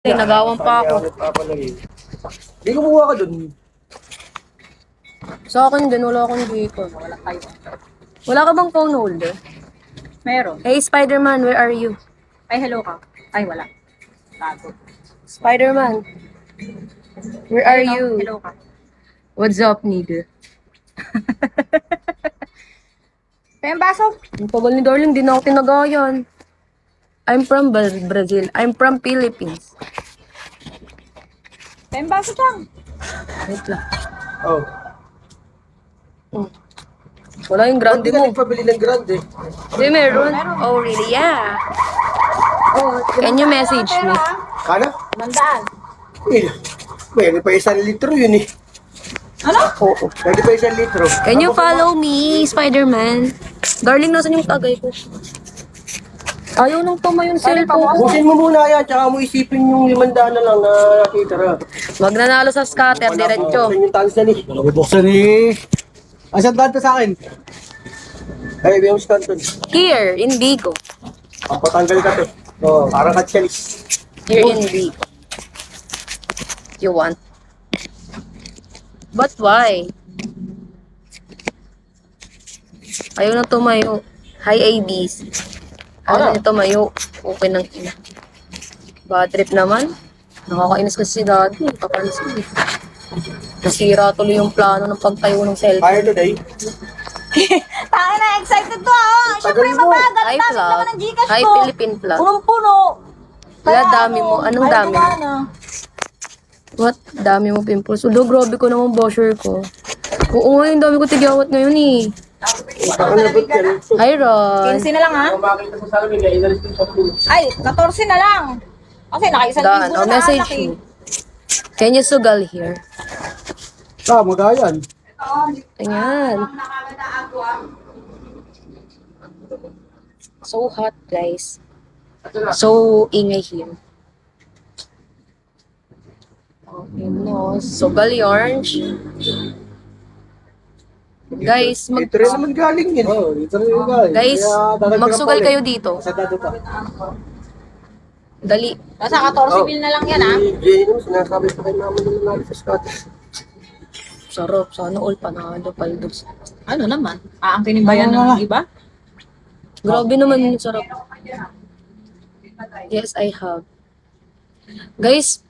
Nagawan pa ako. Hindi kumuha ka dun. Sa akin din, wala akong dito. Wala ka bang phone holder? Meron. Hey, Spider-Man, where are you? Ay, hello ka. Ay, wala. Tago. Spider-Man, where are Ayun, you? oh, hello ka. What's up, nigga? Kaya yung baso? Ang tagal ni Darling, di na ako tinagayan. I'm from Brazil. I'm from Philippines. Kaya yung baso lang. Wait lang. Oh. Wala yung grande Hindi ka mo. nagpabili ng grande. Hindi, meron. Oh, really? Yeah. Oh, Can you message me? Kana? Mandaan. Pwede pa 1 litro yun eh. Ano? Oo. Pwede pa 1 litro. Can you follow me, Spider-Man? Darling, nasan yung tagay ko? Ayaw nang tama yung cellphone. Busin mo muna yan, tsaka mo isipin yung 500 na lang na nakitira. Wag nanalo sa scatter, diretso. Buksan yung tansan eh. Buksan eh. Asan daan sa akin? Ay, yung scanton. Here, in Vigo. Papatanggal ka to. Oh, parang katsalis. Here in Vigo. You want? But why? Ayaw na tumayo. Hi, ABs. Ayaw na tumayo. Okay nang ina. Bad trip naman. Nakakainis kasi si daddy. Papansin eh. Nasira tuloy yung plano ng pagtayo ng cellphone. Fire today. Tayo na, excited to ah. Siyempre, Tagal mo. mabagal. Hi, Pasok vlog. naman ng Gcash Hi, ko. Philippine vlog. Punong-puno. Wala, dami mo. Anong ayaw dami mo? gumana. What? Dami mo pimples. Ulo, grabe ko naman bosher ko. Oo nga, yung dami ko tigyawat ngayon eh. Ang labot yan. Hi, Ron. 15 na lang ha. Kung makita sa salamin, kaya inalis ko sa pulo. Ay, 14 na lang. Kasi naka-1,000 Dan, na oh, message naalaki. me. Can you sugal here? Ah, magayan. Ayan. So hot, guys. So ingay here. Okay, no. Sugal orange. Guys, Ito rin naman galing yun. Oh, dito rin yung guy. guys, magsugal kayo dito. Sa dado pa. Dali. Nasa 14 mil na lang yan ha. Si Jenny naman, sinasabi sa kay mama nung nanalo sa Scottish. Sarap. Sana all panalo. Paldos. Ano naman? Aangkinin ba yan ng iba? Grabe naman yung sarap. Yes, I have. Guys,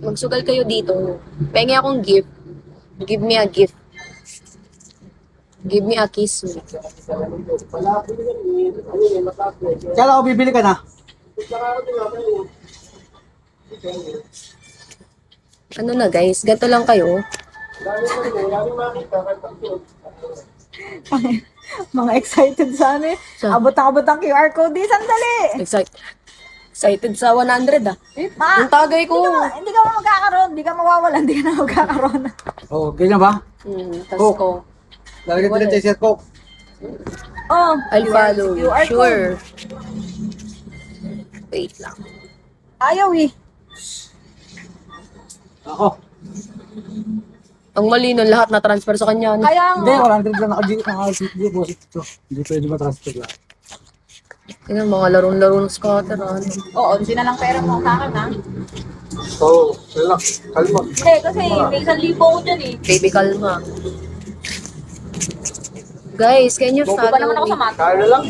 magsugal kayo dito. Pengi akong gift. Give me a gift. Give me a kiss. Kaya ako bibili ka na. Ano na guys, ganito lang kayo. Mga excited sa ano eh. Sa- Abot ang QR code eh. Sandali. Excited sa 100 ah. Ma, Yung tagay ko. hindi ka magkakaroon. Hindi ka mawawalan. Hindi ka na magkakaroon. Oh, ganyan ba? Tas Oh. ko. Lalagyan ko ng t-shirt ko. Oh, I'll follow you. QR code. Sure. Wait lang. Ayaw eh. Ako. Ang mali nun, lahat na transfer sa kanya. No? Kaya Hindi, nga. 100 lang naka-deposit ito. Hindi pwede matransfer lang. Tingnan, mga larong-laro ng scatter. Ano. Oo, onsi na lang pera mo sa akin ha. Oo, relax. Kalma. Hindi, kasi may 1,000 ko dyan eh. Baby, kalma. Guys, can you Bobo follow pa naman ako me? sa mata. Kaya na lang.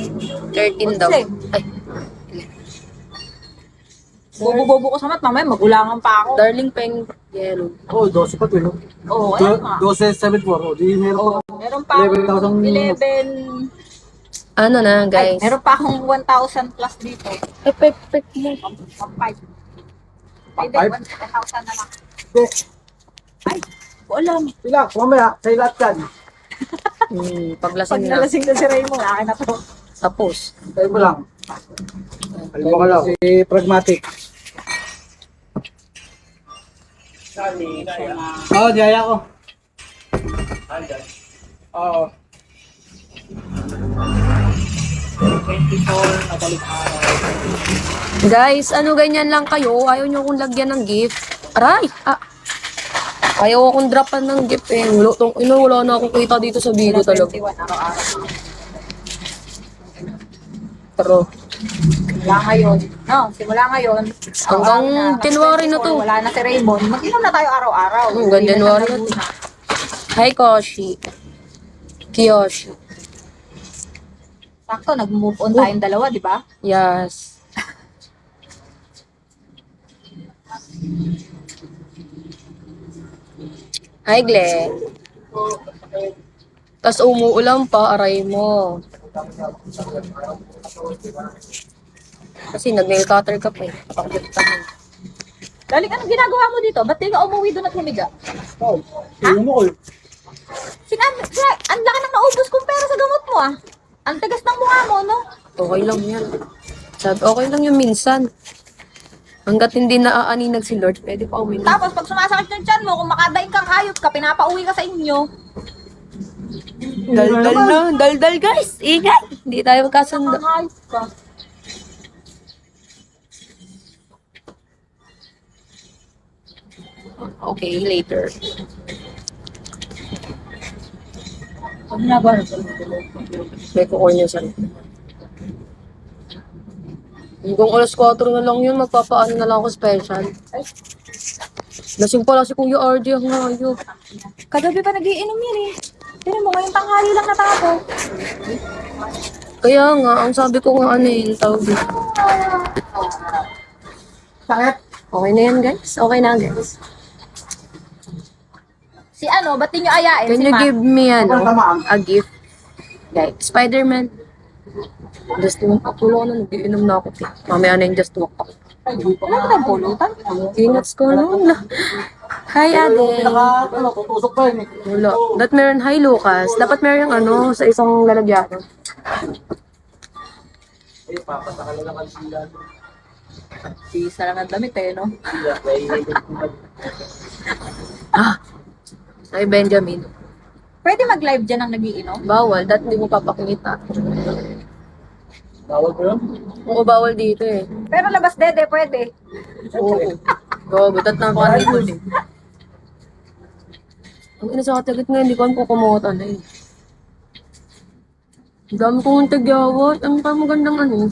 13 daw. Kasi, Ay, bobo-bobo ko sa mat. Mamaya magulangan pa ako. darling peng yellow. Oh, 12 pa ito. Oo, ayun nga. 12.74. Oh, di meron pa. Meron pa akong 11. Ano na, Ay, guys? meron pa akong 1,000 plus dito. Pep mo. 1,500. Hindi, 1,500? 1,000 na lang. Hindi. Ay, alam. Relax, mamaya. Sa lahat yan. Pag Paglasing na. nalasing na si Raymond, akin na to. Tapos. Tayo mo lang. Kalma ka lang. Si Pragmatic. Oo, diyaya ko. Oo. 24 na balik araw. Guys, ano ganyan lang kayo? Ayaw nyo akong lagyan ng gift. Aray! Ah. Ayaw akong dropan ng gift eh. Wala na akong kita dito sa video talaga. 21 araw-araw. Pero, Simula ngayon. No, simula ngayon. Hanggang araw-araw January na to. Wala na si Raymond. Mag-inom na tayo araw-araw. Hanggang Hindi na January siya na to. naguna. Hi, Koshi. Kiyoshi. Sakto, nag-move on tayong dalawa, di ba? Yes. Hi, Glenn. Tapos umuulan pa, aray mo. Kasi nag-nail cutter ka pa eh. Pakabit ka mo. Daling, anong ginagawa mo dito? Ba't di ka umuwi doon at humiga? Oh, tingnan mo ko. Ang laki nang naubos kong pera sa gamot mo ah. Ang tagas ng mukha mo, no? Okay lang yan. Sabi, okay lang yung minsan. Hanggat hindi naaaninag si Lord, pwede pa uminom. Tapos pag sumasakit yung tiyan mo, kung makadaing kang hayop ka, pinapauwi ka sa inyo. Daldal na. Daldal guys. Ingay. Hindi tayo magkasundo. Kang hayop ka. Okay, later. Pag ginagawa na May kukunin sa Hanggang alas 4 na lang yun, magpapaano na lang ako special. Lasing pala si Kuya RJ ang hayop. Kagabi pa nagiinom yan eh. Tinan mo, ngayong tanghali lang natako. Kaya nga, ang sabi ko nga ano yung tawag dito. Sakit. Okay na yan guys? Okay na guys. Si ano, ba't di nyo ayain? Can Si you Matt? give me ano, tamaan. a gift? Guys, Spider-Man. Just walk up. Tulo na, nag-iinom na ako. Mamaya na yung just walk up. Wala ka tayong pulutan? Ingat ko lang. Hi, Ate. Tutusok pa yun eh. Wala. Dapat meron, hi Lucas. Dapat meron yung ano, sa isang lalagyan. Eh, papataka na lang ang sila. Sisa lang ang damit eh, no? Hi, Benjamin. Pwede mag-live dyan ang nagiinom? Bawal. Dapat hindi mo papakita. Bawal ko yun? Oo, bawal dito eh. Pero labas dede, pwede. Oo. Oo, dapat nakakarito eh. Ang ina sa katagat nga, hindi ko alam kung kumuha na eh. Ang dami kong tagyawat. Ang magandang ano.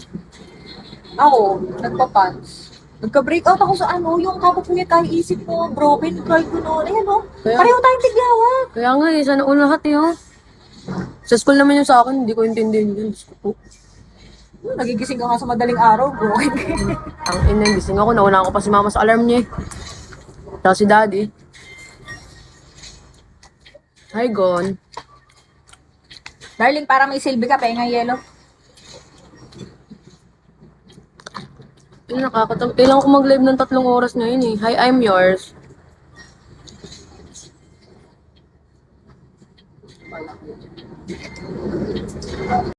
Ako, nagpa-pants. Nagka-breakout ako sa ano, yung kapupuya tayo isip ko, broken, cry ko noon. Ayan o, Kaya- pareho tayong tigyawat. Kaya nga eh, sana all lahat eh oh. Sa school naman yung sa akin, hindi ko intindihin yun. Diyos ko po. Nagigising ka nga sa madaling araw, broken. Ang ina, gising ako. Nauna ko pa si mama sa alarm niya eh. Tapos si daddy. Hi, Gon. Darling, para may silbi ka, penga yelo. Kailangan ko mag-live ng 3 oras na yun eh. Hi, I'm yours.